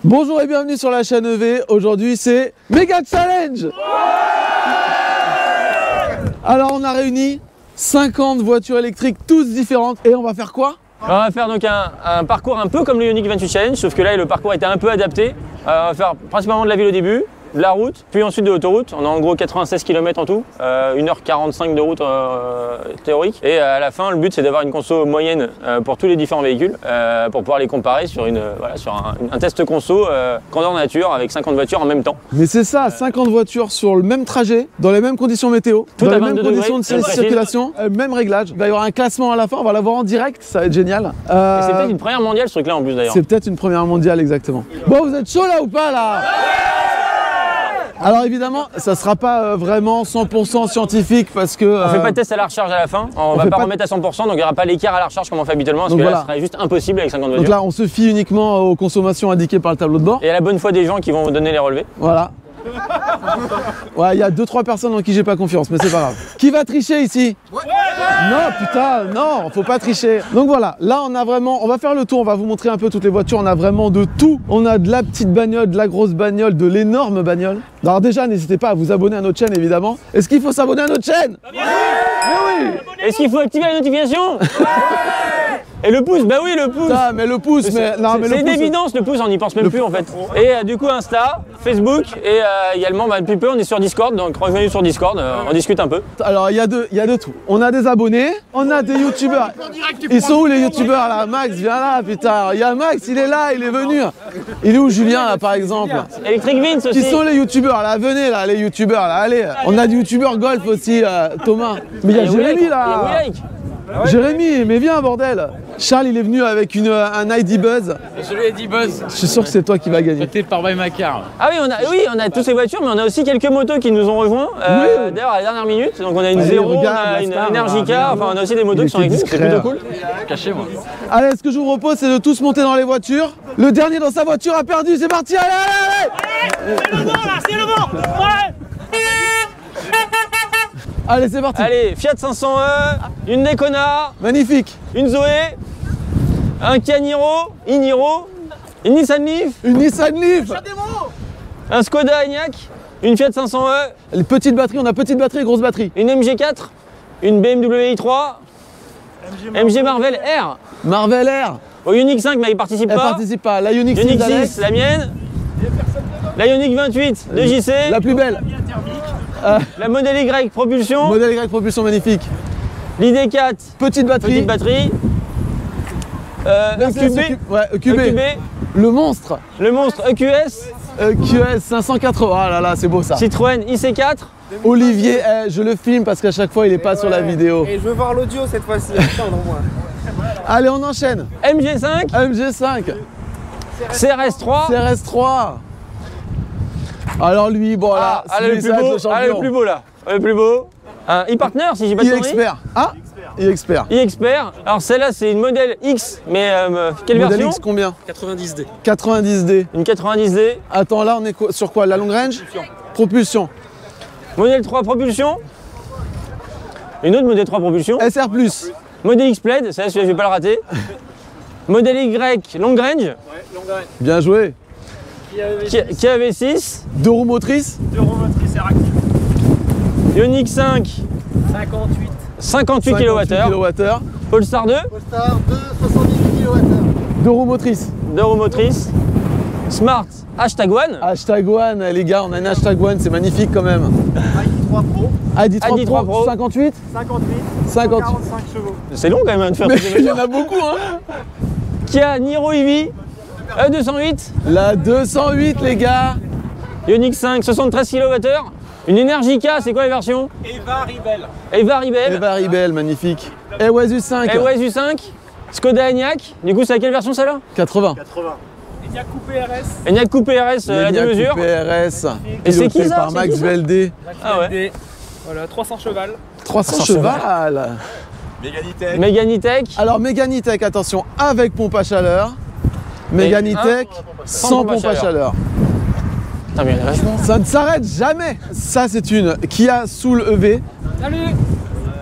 Bonjour et bienvenue sur la chaîne EV. Aujourd'hui c'est Méga Challenge. Alors on a réuni 50 voitures électriques toutes différentes et on va faire quoi? On va faire donc un parcours un peu comme le Ioniq 28 Challenge, sauf que là le parcours était un peu adapté. On va faire principalement de la ville au début, de la route, puis ensuite de l'autoroute. On a en gros 96 km en tout, 1h45 de route théorique. Et à la fin, le but c'est d'avoir une conso moyenne pour tous les différents véhicules pour pouvoir les comparer sur, un test conso grandeur nature avec 50 voitures en même temps. Mais c'est ça, 50 voitures sur le même trajet, dans les mêmes conditions météo, Tout dans à les mêmes 22 conditions de degrés, circulation, même réglage. Il va y avoir un classement à la fin, on va l'avoir en direct, ça va être génial. Et c'est peut-être une première mondiale ce truc là en plus d'ailleurs. C'est peut-être une première mondiale exactement. Bon, vous êtes chaud là ou pas là? Alors évidemment, ça sera pas vraiment 100% scientifique parce que... On fait pas de test à la recharge à la fin, on va pas remettre à 100%, donc il n'y aura pas l'écart à la recharge comme on fait habituellement, parce que là, ce serait juste impossible avec 50 voitures. Donc là, on se fie uniquement aux consommations indiquées par le tableau de bord. Et à la bonne foi des gens qui vont donner les relevés. Voilà. Ouais, il y a 2-3 personnes en qui j'ai pas confiance, mais c'est pas grave. Qui va tricher ici? Ouais. Non, putain, non, faut pas tricher. Donc voilà, là on a vraiment, on va faire le tour, on va vous montrer un peu toutes les voitures, on a vraiment de tout. On a de la petite bagnole, de la grosse bagnole, de l'énorme bagnole. Alors déjà, n'hésitez pas à vous abonner à notre chaîne évidemment. Est-ce qu'il faut s'abonner à notre chaîne? Oui. Mais oui. Est-ce qu'il faut activer la notification? Et le pouce, bah oui le pouce. Ah, mais le pouce, mais non, mais c'est une évidence le pouce, on n'y pense même plus en fait. Et du coup Insta, Facebook et également depuis peu on est sur Discord, donc revenez sur Discord, on discute un peu. Alors il y a de tout. On a des abonnés, on a des youtubeurs. Ils sont où les youtubeurs là? Max, viens là, putain. Il y a Max, il est là, il est venu. Il est où Julien là par exemple? Electric Vince aussi. Qui sont les youtubeurs là? Venez là, les youtubeurs là, allez. On a des youtubeurs golf aussi, Thomas. Mais il y a Jérémy là. Jérémy, mais viens bordel. Charles il est venu avec un ID Buzz. Je l'ai dit Buzz. Je suis sûr que c'est toi qui vas gagner. C'était par By Macar. Ah oui, on a toutes ces voitures, mais on a aussi quelques motos qui nous ont rejoints. Oui. D'ailleurs à la dernière minute, donc on a une Zero, on a une Energica, enfin on a aussi des motos qui sont avec nous, c'est plutôt cool. Caché moi. Allez, ce que je vous propose c'est de tous monter dans les voitures. Le dernier dans sa voiture a perdu, c'est parti, allez, allez, allez. C'est le vent là, c'est le vent. Ouais. Allez, c'est parti. Allez, Fiat 500e, une Nekona. Magnifique. Une Zoé, un Kia Niro, une Nissan Leaf. Une Nissan Leaf. Un Skoda Enyaq, une Fiat 500e. Les petites batteries, on a petite batterie et grosse batterie. Une MG4, une BMW i3, MG Marvel R. Marvel R. Au Ioniq 5, mais il participe pas. Elle participe pas. La Ioniq 6, la mienne. La Ioniq 28 de JC. La plus belle. La Model Y propulsion. Model Y propulsion magnifique. L'ID4. Petite batterie. EQB. Ouais, EQB. Le monstre. Le monstre EQS. EQS 580. Ah là là, c'est beau ça. Citroën IC4. Olivier, je le filme parce qu'à chaque fois il est pas sur la vidéo. Et je veux voir l'audio cette fois-ci. Allez, on enchaîne. MG5. MG5. CRS3. CRS3. Alors lui, bon là, le plus beau là. Le plus beau. Un e-partner si j'ai pas de conneries. e-expert. Ah, e-expert. E-expert. Alors celle-là c'est une modèle X, mais quelle modèle version? X combien? 90D. 90D. Une 90D. Attends, là on est sur quoi? La long range? Propulsion. Modèle 3 propulsion. Une autre modèle 3 propulsion. SR+. Modèle X Plaid, ça je vais pas le rater. Modèle Y long range. Ouais, long range. Bien joué. Kia V6. 2 roues motrices. 2 roues motrices et active. Ioniq 5. 58 kWh. Polestar 2. Polestar 2, 70 kWh. 2 roues motrices. 2 roues motrices. Smart #1. #1, les gars, on a une #1, c'est magnifique quand même. ID3 Pro. ID3 Pro. 58. 45 chevaux. C'est long quand même de faire mais il y en a beaucoup hein. Kia Niro EV. E208. La 208 les gars. Ioniq 5, 73 kWh. Une Energica, c'est quoi les versions? Eva Rebel. Eva Rebel, magnifique. Airways U5. Airways U5. Skoda Enyaq. Du coup, c'est à quelle version celle-là? 80. Enyaq Coupé RS. Enyaq Coupé RS, la démesure. Coupé RS. Et c'est qui ça? Par Max Veldé. Ah ouais. Voilà, 300 cheval. 300 cheval. Meganitech. Alors Meganitech, attention, avec pompe à chaleur. Meganitech, sans pompe à chaleur. Putain, mais ça ne s'arrête jamais. Ça, c'est une Kia Soul EV. Salut.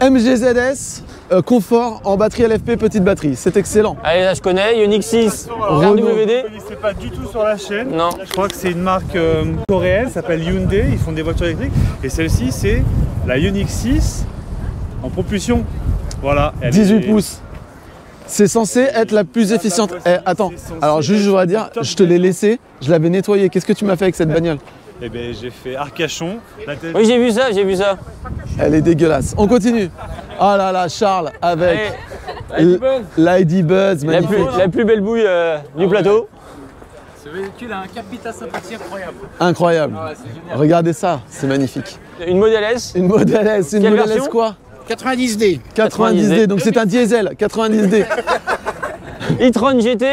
MGZS. confort en batterie LFP, petite batterie. C'est excellent. Allez, là je connais, Ioniq 6 Renault. RWD. Je ne connaissais pas du tout sur la chaîne. Non. Je crois que c'est une marque coréenne, s'appelle Hyundai, ils font des voitures électriques. Et celle-ci, c'est la Ioniq 6 en propulsion. Voilà. Elle 18 est- pouces. C'est censé être la plus efficiente. Eh, attends, alors juste je voudrais dire, je te l'ai laissé, je l'avais nettoyé. Qu'est-ce que tu m'as fait avec cette bagnole? Eh ben, j'ai fait Arcachon. La tête- Oui, j'ai vu ça, j'ai vu ça. Elle est dégueulasse. On continue. Oh là là, Charles avec Allez, Lady Buzz, magnifique. la plus belle bouille du plateau. Ce véhicule a un capital sympathie incroyable. Incroyable. Ouais, c'est génial. Regardez ça, c'est magnifique. Une Model S. Une Model S, une Quelle Model S version quoi? 90D. 90D, donc c'est un diesel, 90D. e-tron GT.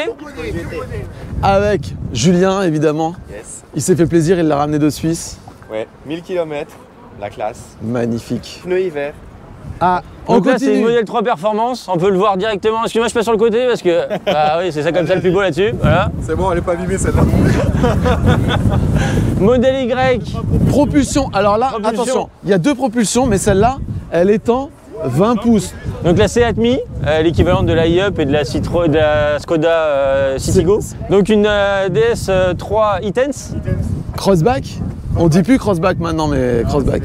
Avec Julien, évidemment. Yes. Il s'est fait plaisir, il l'a ramené de Suisse. Ouais, 1000 km, la classe. Magnifique. Pneu hiver. Ah, on Donc là, c'est une continue. Model 3 Performance. On peut le voir directement. Excuse-moi, je passe sur le côté parce que. Bah oui, c'est ça comme ça le plus beau là-dessus. Voilà. C'est bon, elle est pas abîmée celle-là. Modèle Y. Propulsion. Alors là, Propulsion. attention, il y a deux propulsions, mais celle-là, elle est en 20 pouces. Donc la Seat Mii, l'équivalente de la e-Up et de la Skoda Citigo. Donc une DS3 e-Tense. Crossback. On dit plus crossback maintenant, mais crossback.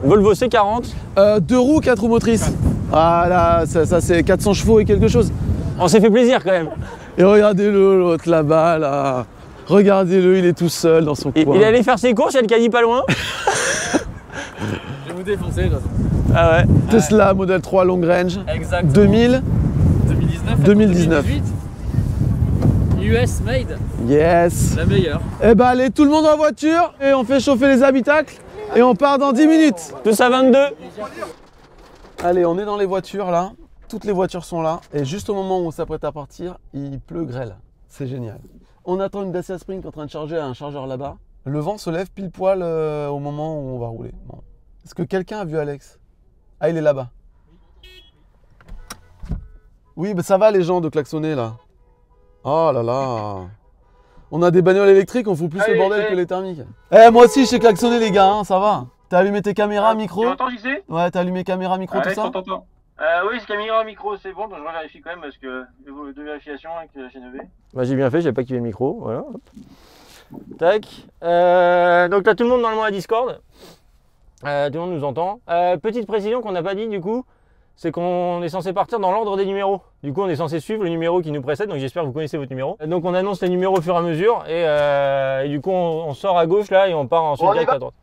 Volvo C40. Deux roues, quatre roues motrices. Voilà, ça c'est 400 chevaux et quelque chose. On s'est fait plaisir quand même. Et regardez-le, l'autre là-bas, là. Regardez-le, il est tout seul dans son coin. Il allait faire ses courses, il y a le caddie pas loin. Je vais vous défoncer. de toute façon. Ah ouais. Tesla Model 3 Long Range. Exact. 2000. 2019. 2019. 2018. US made. Yes. La meilleure. Eh ben allez, tout le monde en voiture et on fait chauffer les habitacles et on part dans 10 minutes. Tous à 22. Allez, on est dans les voitures là. Toutes les voitures sont là. Et juste au moment où on s'apprête à partir, il pleut grêle. C'est génial. On attend une Dacia Spring qui est en train de charger à un chargeur là-bas. Le vent se lève pile poil au moment où on va rouler. Bon. Est-ce que quelqu'un a vu Alex? Ah, il est là-bas. Oui, bah ça va les gens de klaxonner là. Oh là là. On a des bagnoles électriques, on fout plus le bordel que les thermiques. Eh, moi aussi je sais klaxonner les gars, hein, ça va. T'as allumé tes caméras, micro? Tu m'entends, JC? Ouais, t'as allumé caméra, micro, tout ça? T'entends. Oui, c'est caméra micro, c'est bon, donc je vérifie quand même parce que deux vérifications avec la chaîne EV. Bah, j'ai bien fait, j'ai pas activé le micro. Voilà. Hop. Tac. Donc là, tout le monde normalement à Discord. Tout le monde nous entend. Petite précision qu'on n'a pas dit du coup, c'est qu'on est censé partir dans l'ordre des numéros. Du coup, on est censé suivre le numéro qui nous précède, donc j'espère que vous connaissez votre numéro. Donc on annonce les numéros au fur et à mesure, et du coup, on sort à gauche là et on part ensuite direct à droite.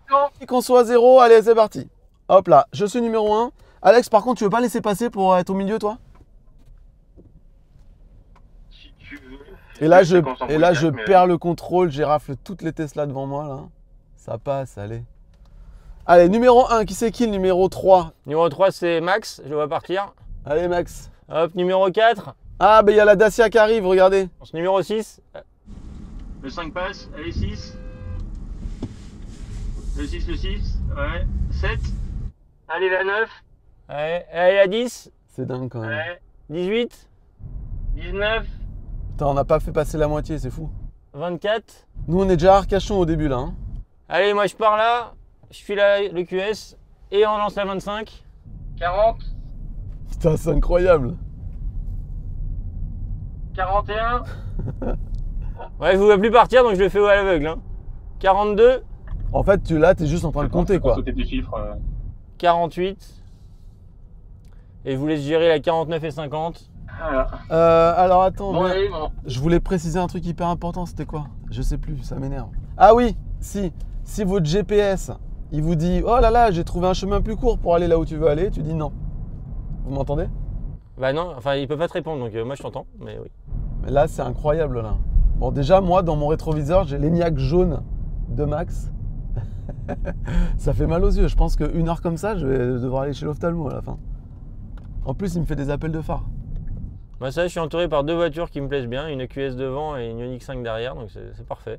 Qu'on soit à 0, allez, c'est parti. Hop là, je suis numéro 1. Alex, par contre, tu veux pas laisser passer pour être au milieu, toi? Si tu veux. Et là, je mais- perds le contrôle, j'ai rafle toutes les Tesla devant moi, là. Ça passe, allez. Allez, numéro 1, qui c'est qui le numéro 3? Numéro 3, c'est Max, je le vois partir. Allez, Max. Hop, numéro 4. Ah, bah il y a la Dacia qui arrive, regardez. Numéro 6. Le 5 passe, allez 6. Le 6, ouais. 7. Allez la 9. Allez, la 10. C'est dingue quand même. Ouais. 18. 19. Putain, on n'a pas fait passer la moitié, c'est fou. 24. Nous, on est déjà à Arcachon au début, là. Hein. Allez, moi je pars là. Je file le QS et on lance la 25. 40. Putain, c'est incroyable. 41. Ouais, je ne vois plus partir donc je le fais à l'aveugle. Hein. 42. En fait, là, t'es juste en train de compter, quoi. Sauter des chiffres. 48. Et je vous laisse gérer la 49 et 50. Voilà. Alors, attends. Bon, mais- allez, bon. Je voulais préciser un truc hyper important, c'était quoi? Je sais plus, ça m'énerve. Ah oui, si votre GPS, il vous dit « Oh là là, j'ai trouvé un chemin plus court pour aller là où tu veux aller », tu dis non. Vous m'entendez? Bah non, enfin il peut pas te répondre donc moi je t'entends, mais oui. Mais là, c'est incroyable, là. Bon, déjà, moi, dans mon rétroviseur, j'ai l'ENIAC jaune de Max. Ça fait mal aux yeux. Je pense qu'une heure comme ça, je vais devoir aller chez l'ophtalmo à la fin. En plus, il me fait des appels de phare. Moi ça, je suis entouré par deux voitures qui me plaisent bien, une QS devant et une Ioniq 5 derrière, donc c'est parfait.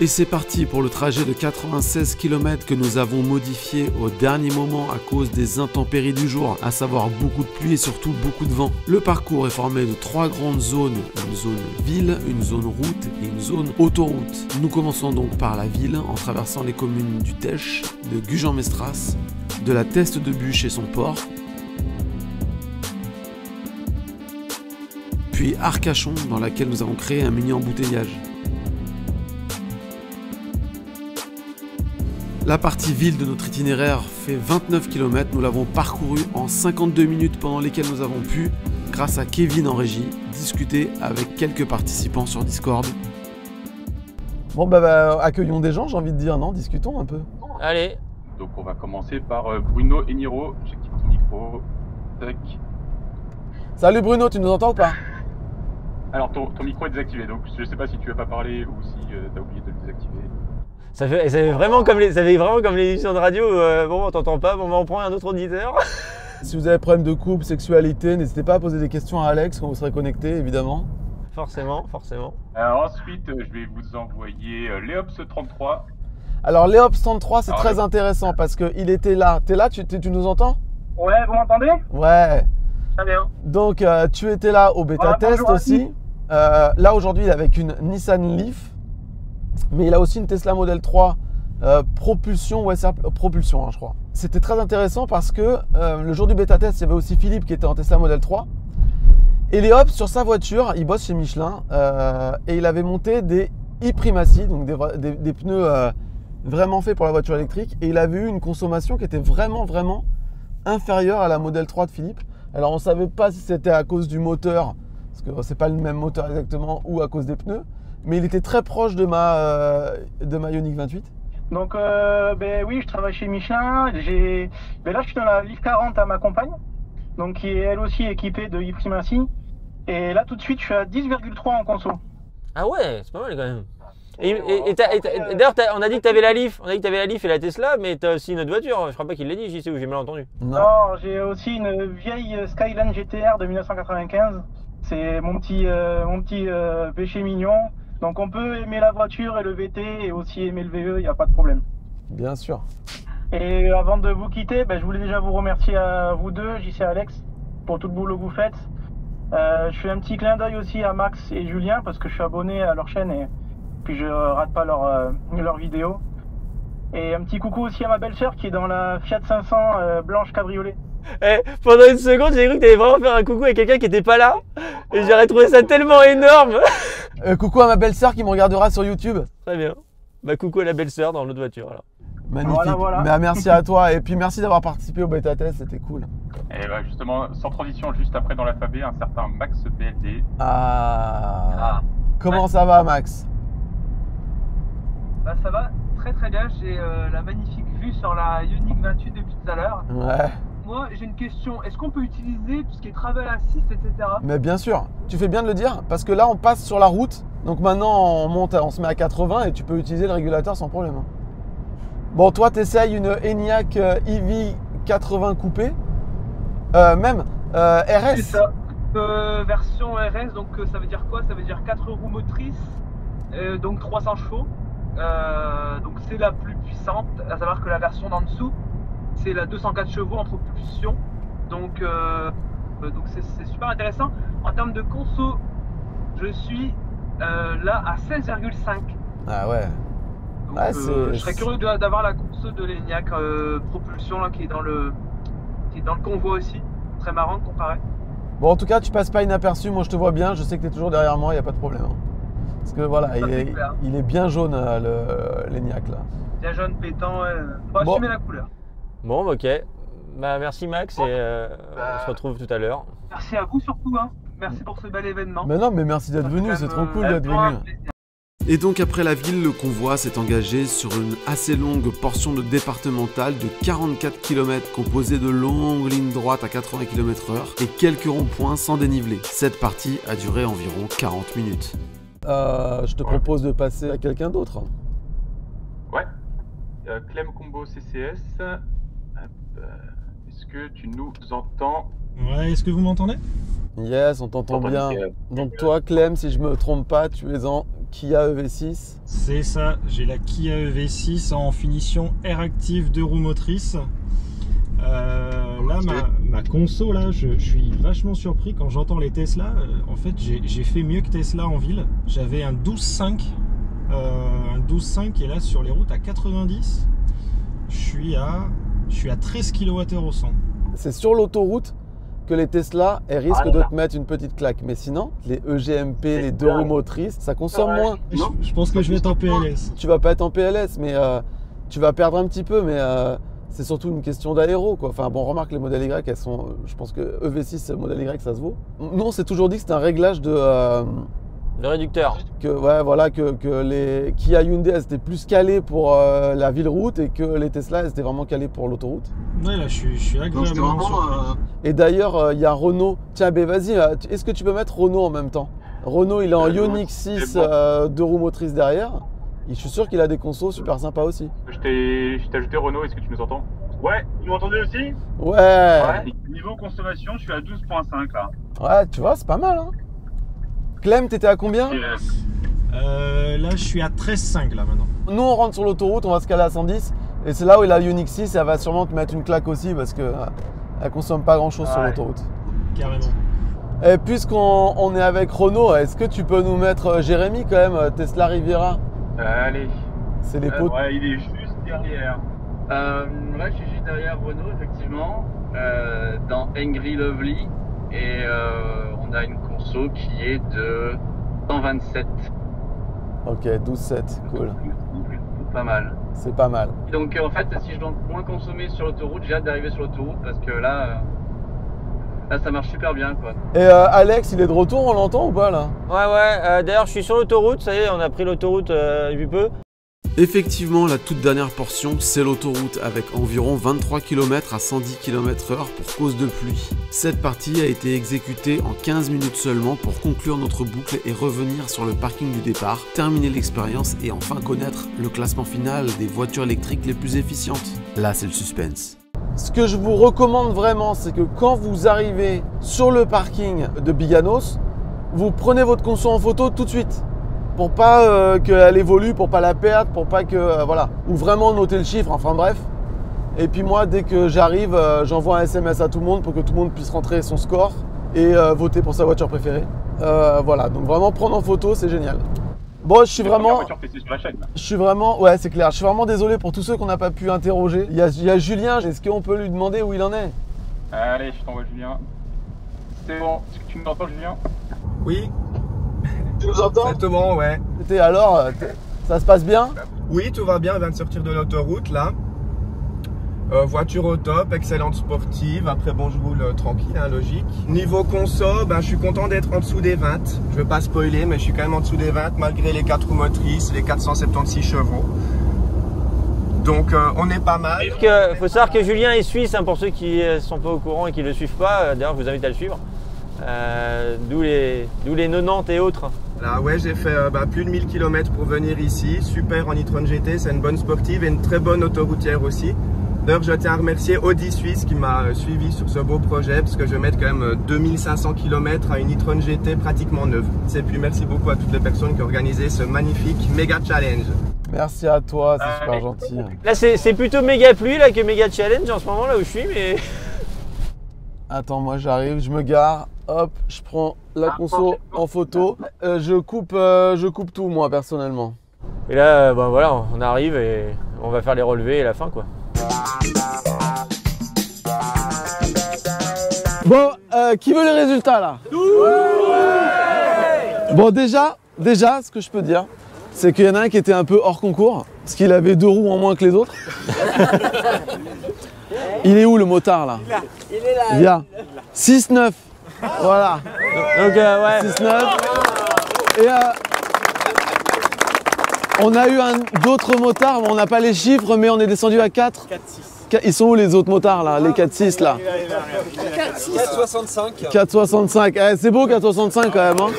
Et c'est parti pour le trajet de 96 km que nous avons modifié au dernier moment à cause des intempéries du jour, à savoir beaucoup de pluie et surtout beaucoup de vent. Le parcours est formé de 3 grandes zones, une zone ville, une zone route et une zone autoroute. Nous commençons donc par la ville en traversant les communes du Teche, de Gujan-Mestras, de la Teste de Bûche et son port, puis Arcachon, dans laquelle nous avons créé un mini embouteillage. La partie ville de notre itinéraire fait 29 km, nous l'avons parcouru en 52 minutes pendant lesquelles nous avons pu, grâce à Kevin en régie, discuter avec quelques participants sur Discord. Bon bah, accueillons des gens, j'ai envie de dire, non? Discutons un peu. Allez. Donc on va commencer par Bruno et Niro. J'active ton micro. Tac. Salut Bruno, tu nous entends ou pas? Alors ton micro est désactivé, donc je sais pas si tu veux pas parler ou si t'as oublié de le désactiver. Ça fait vraiment comme l'émission de radio, bon on t'entend pas, bon on prend un autre auditeur. Si vous avez problème de couple, sexualité, n'hésitez pas à poser des questions à Alex quand vous serez connecté, évidemment. Forcément, forcément. Alors ensuite, je vais vous envoyer Léops 33. Alors Léops 33, c'est très intéressant parce qu'il était là. T'es là, tu nous entends? Ouais, vous m'entendez? Ouais. Très bien. Donc tu étais là au bêta test aussi. Là aujourd'hui il est avec une Nissan Leaf. Mais il a aussi une Tesla Model 3 propulsion, ouais, c'est propulsion, hein, je crois. C'était très intéressant parce que le jour du bêta test, il y avait aussi Philippe qui était en Tesla Model 3. Et Léops, sur sa voiture, il bosse chez Michelin et il avait monté des e-Primacy, donc des pneus vraiment faits pour la voiture électrique. Et il avait eu une consommation qui était vraiment inférieure à la Model 3 de Philippe. Alors on ne savait pas si c'était à cause du moteur, parce que c'est pas le même moteur exactement, ou à cause des pneus. Mais il était très proche de ma Ioniq 28. Donc oui, je travaille chez Michelin. Là je suis dans la Leaf 40 à ma compagne, donc qui est elle aussi équipée de e-Primacy. Et là tout de suite je suis à 10,3 en conso. Ah ouais, c'est pas mal quand même. Et d'ailleurs on a dit que tu avais la Leaf, et la Tesla, mais tu as aussi une autre voiture. Je crois pas qu'il l'ait dit, j'y sais où j'ai mal entendu. Non, j'ai aussi une vieille Skyline GTR de 1995. C'est mon petit péché mignon. Donc on peut aimer la voiture et le VT et aussi aimer le VE, il n'y a pas de problème. Bien sûr. Et avant de vous quitter, je voulais déjà vous remercier à vous deux, JC et Alex, pour tout le boulot que vous faites. Je fais un petit clin d'œil aussi à Max et Julien parce que je suis abonné à leur chaîne et puis je rate pas leurs vidéos. Et un petit coucou aussi à ma belle-sœur qui est dans la Fiat 500 blanche cabriolet. Pendant une seconde, j'ai cru que tu allais vraiment faire un coucou à quelqu'un qui n'était pas là. Et j'aurais trouvé ça tellement énorme. Coucou à ma belle-sœur qui me regardera sur YouTube. Très bien. Coucou à la belle-sœur dans l'autre voiture alors. Magnifique. Voilà. Merci à toi et puis merci d'avoir participé au bêta test, c'était cool. Et justement, sans transition, juste après dans l'alphabet, un certain Max BLD. Comment ça va, Max? Ça va très bien, j'ai la magnifique vue sur la Ioniq 28 depuis tout à l'heure. Ouais. Moi j'ai une question, est-ce qu'on peut utiliser tout ce qui est Travel Assist, etc. Mais bien sûr, tu fais bien de le dire parce que là on passe sur la route, donc maintenant on se met à 80 et tu peux utiliser le régulateur sans problème. Bon, toi tu essayes une Enyaq EV 80 coupé, même RS. C'est ça, version RS, donc ça veut dire quoi? Ça veut dire 4 roues motrices, donc 300 chevaux. Donc c'est la plus puissante, à savoir que la version d'en dessous c'est la 204 chevaux en propulsion, donc c'est super intéressant. En termes de conso, je suis là à 16,5. Ah ouais. Donc, je serais curieux d'avoir la conso de l'Enyaq propulsion là, qui est dans le convoi aussi, très marrant de comparer. Bon, en tout cas tu passes pas inaperçu, moi je te vois bien, je sais que tu es toujours derrière moi, il n'y a pas de problème. Parce que voilà, il est bien jaune l'Enyaq là. Bien jaune pétant, faut assumer la couleur. Bon, ok. Merci Max et on se retrouve tout à l'heure. Merci à vous surtout, hein. Merci pour ce bel événement. Mais non, mais merci d'être venu, c'est trop cool d'être venu. Et donc après la ville, le convoi s'est engagé sur une assez longue portion de départementale de 44 km composée de longues lignes droites à 80 km/h et quelques ronds-points sans dénivelé. Cette partie a duré environ 40 minutes. Je te propose de passer à quelqu'un d'autre. Ouais. Clem Combo CCS. Est-ce que tu nous entends? Ouais, est-ce que vous m'entendez? Yes, on t'entend bien. Donc toi, Clem, si je me trompe pas, tu es en Kia EV6? C'est ça, j'ai la Kia EV6 en finition Air Active 2 roues motrices. Là, ma conso, là, je suis vachement surpris quand j'entends les Tesla. En fait, j'ai fait mieux que Tesla en ville. J'avais un 12.5 et là, sur les routes à 90, je suis à 13 kWh au 100. C'est sur l'autoroute. que les Tesla, elles risquent de te mettre une petite claque. Mais sinon, les EGMP, les 2 roues motrices, ça consomme moins. Je pense que je vais être en PLS. Tu vas pas être en PLS, mais tu vas perdre un petit peu. Mais c'est surtout une question d'aéro, quoi. Enfin bon, remarque les modèles Y, elles sont. Je pense que EV6, modèle Y, ça se vaut. Nous, on s'est toujours dit que c'était un réglage de. Le réducteur. Ouais, voilà, que les Kia Hyundai, elles étaient plus calées pour la ville route et que les Tesla, elles étaient vraiment calées pour l'autoroute. Ouais, là, je suis agréablement surpris. Et d'ailleurs, il y a Renault. Tiens, ben vas-y, est-ce que tu peux mettre Renault en même temps? Renault, il est en Ioniq 6, 2 roues motrices derrière. Et je suis sûr qu'il a des consos super sympas aussi. Je t'ai ajouté Renault, est-ce que tu nous entends? Ouais, vous m'entendez aussi? Ouais. Niveau consommation, je suis à 12,5 là. Ouais, tu vois, c'est pas mal, hein. Clem, t'étais à combien? Là, je suis à 13,5 là maintenant. Nous, on rentre sur l'autoroute, on va se caler à 110. Et c'est là où il a Ioniq 6, elle va sûrement te mettre une claque aussi parce que elle consomme pas grand chose sur l'autoroute. Carrément. Et puisqu'on est avec Renault, est-ce que tu peux nous mettre Jérémy quand même, Tesla Riviera? Allez. C'est les potes. Ouais, il est juste derrière. Là, je suis juste derrière Renault, effectivement, dans Angry Lovely. Et on a une conso qui est de 127. Ok, 12,7, cool. Pas mal. C'est pas mal. Donc en fait, si je dois moins consommer sur l'autoroute, j'ai hâte d'arriver sur l'autoroute parce que là, ça marche super bien, quoi. Et Alex, il est de retour, on l'entend ou pas là? Ouais, d'ailleurs je suis sur l'autoroute, ça y est, on a pris l'autoroute depuis peu. Effectivement, la toute dernière portion, c'est l'autoroute avec environ 23 km à 110 km/h pour cause de pluie. Cette partie a été exécutée en 15 minutes seulement pour conclure notre boucle et revenir sur le parking du départ, terminer l'expérience et enfin connaître le classement final des voitures électriques les plus efficientes. Là, c'est le suspense. Ce que je vous recommande vraiment, c'est que quand vous arrivez sur le parking de Biganos, vous prenez votre conso en photo tout de suite. Pour pas qu'elle évolue, pour pas la perdre, pour pas que voilà, ou vraiment noter le chiffre, enfin bref. Et puis moi, dès que j'arrive, j'envoie un SMS à tout le monde pour que tout le monde puisse rentrer son score et voter pour sa voiture préférée. Voilà, donc vraiment prendre en photo, c'est génial. Bon, je suis vraiment, ouais, c'est clair. Je suis vraiment désolé pour tous ceux qu'on n'a pas pu interroger. Il y a Julien. Est-ce qu'on peut lui demander où il en est? Allez, je t'envoie Julien. C'est bon. Est-ce que tu nous entends, Julien? Oui. Tu nous entends? Exactement, ouais. Alors, ça se passe bien? Oui, tout va bien. On vient de sortir de l'autoroute là. Voiture au top, excellente sportive. Après, bon, je roule tranquille, hein, logique. Niveau conso, ben, je suis content d'être en dessous des 20. Je veux pas spoiler, mais je suis quand même en dessous des 20 malgré les 4 roues motrices, les 476 chevaux. Donc, on est pas mal. Il faut savoir que Julien est suisse, hein, pour ceux qui sont pas au courant et qui ne le suivent pas. D'ailleurs, je vous invite à le suivre. D'où les 90 et autres. Là, ouais, j'ai fait plus de 1000 km pour venir ici. Super en e-tron GT, c'est une bonne sportive et une très bonne autoroutière aussi. D'ailleurs, je tiens à remercier Audi Suisse qui m'a suivi sur ce beau projet parce que je vais mettre quand même 2500 km à une e-tron GT pratiquement neuve. Et puis merci beaucoup à toutes les personnes qui ont organisé ce magnifique méga challenge. Merci à toi, c'est super gentil. Là, c'est plutôt méga pluie là, que méga challenge en ce moment là où je suis, mais... Attends, moi j'arrive, je me gare, hop, je prends la conso en photo. Je coupe tout moi personnellement. Et là, ben voilà, on arrive et on va faire les relevés et la fin quoi. Bon, qui veut les résultats là? Bon, déjà, ce que je peux dire, c'est qu'il y en a un qui était un peu hors concours, parce qu'il avait 2 roues en moins que les autres. Il est où le motard là? Il est là. Viens. 6-9. Voilà. Donc ouais. 6-9. Et on a eu d'autres motards, on n'a pas les chiffres, mais on est descendu à 4. 4-6. Ils sont où les autres motards là? Les 4-6 là? 4,65. 4,65. C'est beau 4,65 quand même. Hein.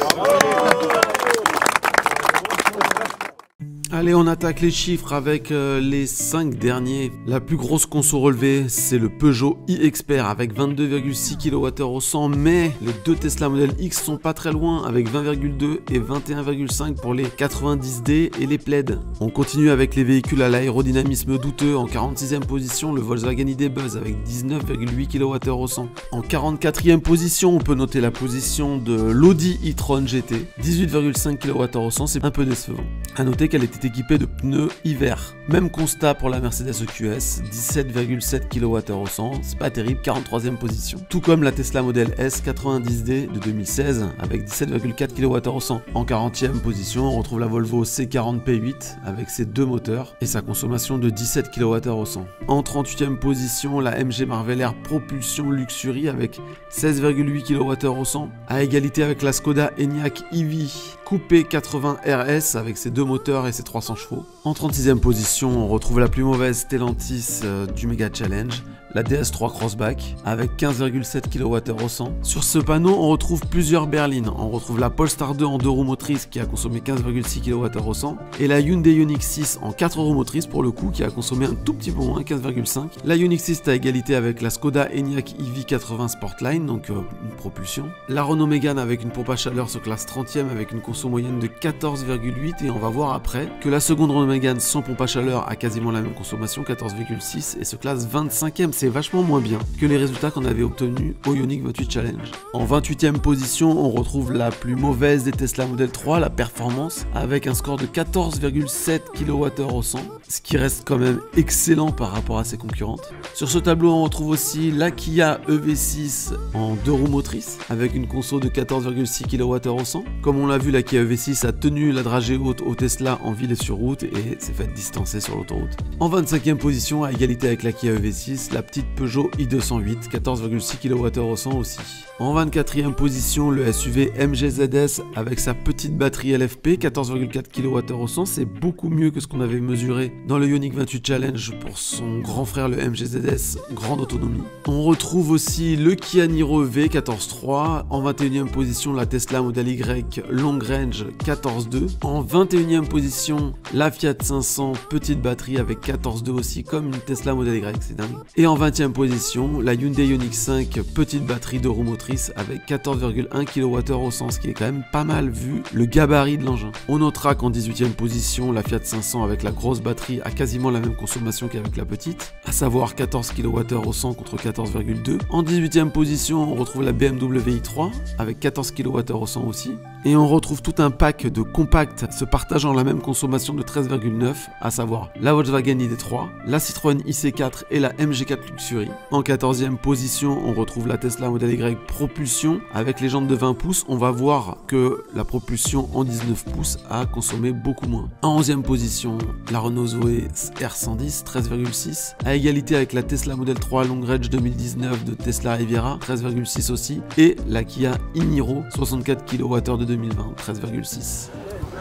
Allez, on attaque les chiffres avec les 5 derniers. La plus grosse conso relevée, c'est le Peugeot e-Expert avec 22,6 kWh au 100, mais les 2 Tesla Model X sont pas très loin avec 20,2 et 21,5 pour les 90D et les Plaid. On continue avec les véhicules à l'aérodynamisme douteux. En 46e position, le Volkswagen ID Buzz avec 19,8 kWh au 100. En 44e position, on peut noter la position de l'Audi e-tron GT, 18,5 kWh au 100, c'est un peu décevant. A noter qu'elle était est équipé de pneus hiver. Même constat pour la Mercedes EQS, 17,7 kWh au 100, c'est pas terrible, 43e position. Tout comme la Tesla Model S 90D de 2016 avec 17,4 kWh au 100. En 40e position, on retrouve la Volvo C40 P8 avec ses deux moteurs et sa consommation de 17 kWh au 100. En 38e position, la MG Marvel Air Propulsion Luxury avec 16,8 kWh au 100, à égalité avec la Skoda Enyaq EV Coupé 80 RS avec ses deux moteurs et ses 300 chevaux. En 36e position, on retrouve la plus mauvaise Stellantis du Mega Challenge, la DS3 Crossback avec 15,7 kWh au 100. Sur ce panneau, on retrouve plusieurs berlines. On retrouve la Polestar 2 en 2 roues motrices qui a consommé 15,6 kWh au 100 et la Hyundai Ioniq 6 en 4 roues motrices pour le coup qui a consommé un tout petit peu moins, 15,5. La Ioniq 6 est à égalité avec la Skoda Enyaq EV80 Sportline, donc une propulsion. La Renault Mégane avec une pompe à chaleur se classe 30e avec une conso moyenne de 14,8 et on va voir après que la seconde Renault Mégane sans pompe à chaleur a quasiment la même consommation, 14,6 et se classe 25e. C'est vachement moins bien que les résultats qu'on avait obtenus au Ioniq 28 Challenge. En 28e position, on retrouve la plus mauvaise des Tesla Model 3, la Performance, avec un score de 14,7 kWh au 100, ce qui reste quand même excellent par rapport à ses concurrentes. Sur ce tableau, on retrouve aussi la Kia EV6 en 2 roues motrices, avec une conso de 14,6 kWh au 100. Comme on l'a vu, la Kia EV6 a tenu la dragée haute au Tesla en ville et sur route et s'est fait distancer sur l'autoroute. En 25e position, à égalité avec la Kia EV6, la petite Peugeot i208, 14,6 kWh au 100 aussi. En 24e position, le SUV MG ZS avec sa petite batterie LFP, 14,4 kWh au 100, c'est beaucoup mieux que ce qu'on avait mesuré dans le Ioniq 28 Challenge pour son grand frère le MG ZS, grande autonomie. On retrouve aussi le Kia Niro V, 14,3. En 21e position, la Tesla Model Y Long Range, 14,2. En 21e position, la Fiat 500, petite batterie avec 14,2 aussi, comme une Tesla Model Y, c'est dingue. Et en 20e position, la Hyundai Ioniq 5, petite batterie de roues motrices avec 14,1 kWh au 100, ce qui est quand même pas mal vu le gabarit de l'engin. On notera qu'en 18e position, la Fiat 500 avec la grosse batterie a quasiment la même consommation qu'avec la petite, à savoir 14 kWh au 100 contre 14,2. En 18e position, on retrouve la BMW i3 avec 14 kWh au 100 aussi. Et on retrouve tout un pack de compacts se partageant la même consommation de 13,9, à savoir la Volkswagen ID3, la Citroën IC4 et la MG4 Luxury. En 14e position, on retrouve la Tesla Model Y Propulsion avec les jantes de 20 pouces. On va voir que la propulsion en 19 pouces a consommé beaucoup moins. En 11e position, la Renault Zoe R110, 13,6, à égalité avec la Tesla Model 3 Long Range 2019 de Tesla Riviera, 13,6 aussi, et la Kia e-Niro, 64 kWh de 2020, 13,6.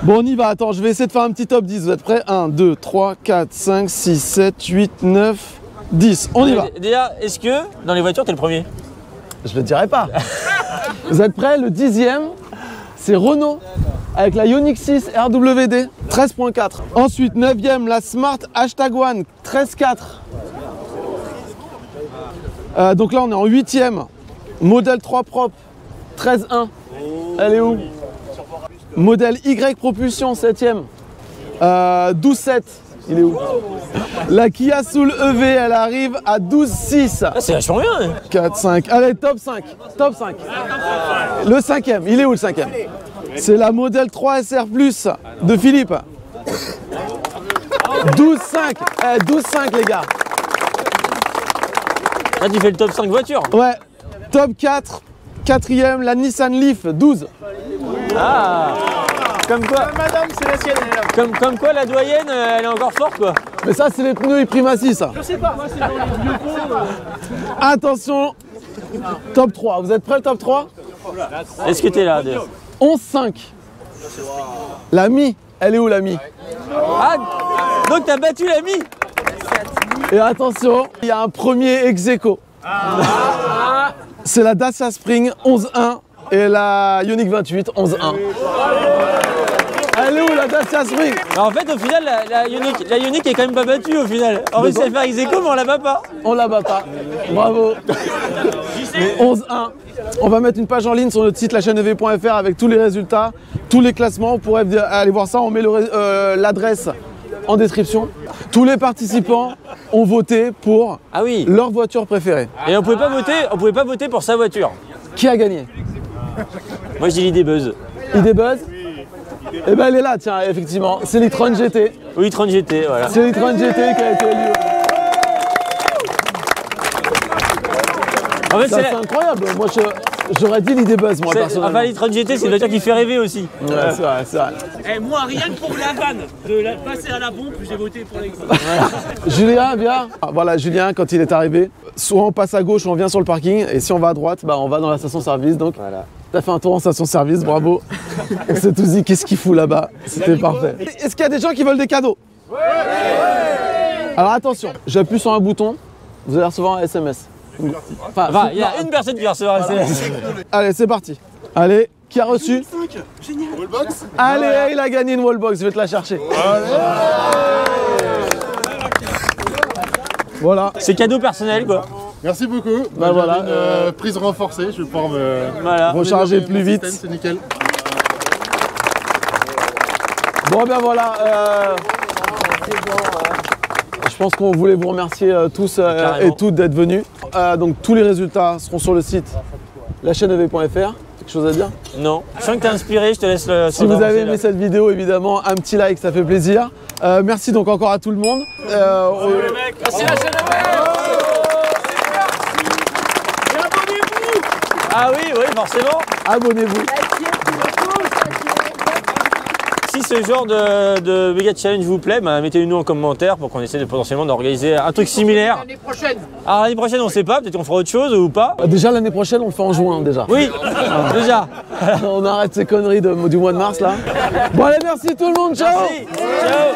Bon, on y va. Attends, je vais essayer de faire un petit top 10. Vous êtes prêts? 1, 2, 3, 4, 5, 6, 7, 8, 9, 10. On y va. Déjà, est-ce que dans les voitures, t'es le premier? Je le dirai pas. Vous êtes prêts? Le 10e, c'est Renault avec la Ioniq 6 RWD, 13,4. Ensuite, 9e, la Smart #1, 13,4. Donc là, on est en 8e. Modèle 3 propre, 13,1. Elle est où? Modèle Y Propulsion, 7e. 12,7. Il est où? La Kia Soul EV, elle arrive à 12,6. Ah, c'est vachement bien. 4, 5. Allez, top 5. Top 5. Le 5e. Il est où le 5e? C'est la Model 3 SR Plus de Philippe. 12,5. 12,5 les gars. Là, tu fais le top 5 voitures. Ouais. Top 4. 4e, la Nissan Leaf, 12. Ah. Comme quoi, Madame, c'est la sienne. comme quoi la doyenne, elle est encore forte quoi. Mais ça, c'est les pneus Primacy, ça. Je sais pas, moi c'est dans les vieux ponts. Attention, top 3. Vous êtes prêts, le top 3? Est-ce que t'es là? 11,5. La Mi, elle est où la Mi? Ah, donc t'as battu la Mi. Et attention, il y a un premier ex-aequo. C'est la Dacia Spring, 11,1. Et la Ioniq 28, 11,1. Elle est où la Dacia Spring? En fait, au final, la Ioniq est quand même pas battue au final. On réussit à faire ex-aequo, mais on la bat pas. On la bat pas. Bravo. 11,1. On va mettre une page en ligne sur notre site lachaînev.fr avec tous les résultats, tous les classements. Vous pourrez aller voir ça. On met l'adresse en description. Tous les participants ont voté pour leur voiture préférée. Et on pouvait pas voter pour sa voiture. Qui a gagné? Moi je dis l'idée Buzz. Idée Buzz? Eh ben elle est là, tiens, effectivement. C'est l'e-tron GT. Oui, e-tron GT, voilà. C'est l'e-tron GT qui a été élu. En fait, c'est incroyable. Moi, j'aurais dit l'idée buzz, moi, personnellement. Enfin, l'e-tron GT, c'est une voiture qui fait rêver aussi. Ouais, c'est vrai, c'est vrai. Eh, moi, rien que pour la vanne, de passer à la pompe, j'ai voté pour les gars. Julien, viens. Voilà, Julien, quand il est arrivé, soit on passe à gauche ou on vient sur le parking, et si on va à droite, bah, on va dans la station-service. Donc, voilà. T'as fait un tour en station-service, bravo. On s'est tous dit, qu'est-ce qu'il fout là-bas? C'était parfait. Est-ce qu'il y a des gens qui veulent des cadeaux? Ouais. Alors attention, j'appuie sur un bouton, vous allez recevoir un SMS. Enfin, il y a une personne qui va recevoir un SMS. Allez, c'est parti. Allez, qui a reçu? Génial. Wallbox. Allez, il a gagné une wallbox, je vais te la chercher. Voilà. C'est cadeau personnel, quoi. Merci beaucoup. Bah voilà. Une prise renforcée, je vais pouvoir me recharger plus vite. C'est nickel. Bon, ben voilà. Je pense qu'on voulait vous remercier tous et toutes d'être venus. Donc tous les résultats seront sur le site lachaînev.fr. Quelque chose à dire? Non. Je sens que t'es inspiré, je te laisse le... Si vous avez aimé cette vidéo, évidemment, un petit like, ça fait plaisir. Merci donc encore à tout le monde. Salut les mecs. Merci la chaîne. Et abonnez-vous. Ah oui, oui, forcément. Abonnez-vous. Si ce genre de méga challenge vous plaît, bah, mettez-le nous en commentaire pour qu'on essaie potentiellement d'organiser un truc similaire. L'année prochaine. Alors l'année prochaine, on sait pas, peut-être qu'on fera autre chose ou pas. Déjà l'année prochaine, on le fait en juin déjà. Oui, déjà. On arrête ces conneries du mois de mars là. Bon allez, merci tout le monde, ciao. Merci. Ciao.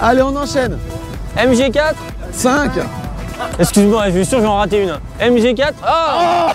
Allez, on enchaîne. MG4 5. Excuse-moi, je suis sûr que j'en ai raté une. MG4 oh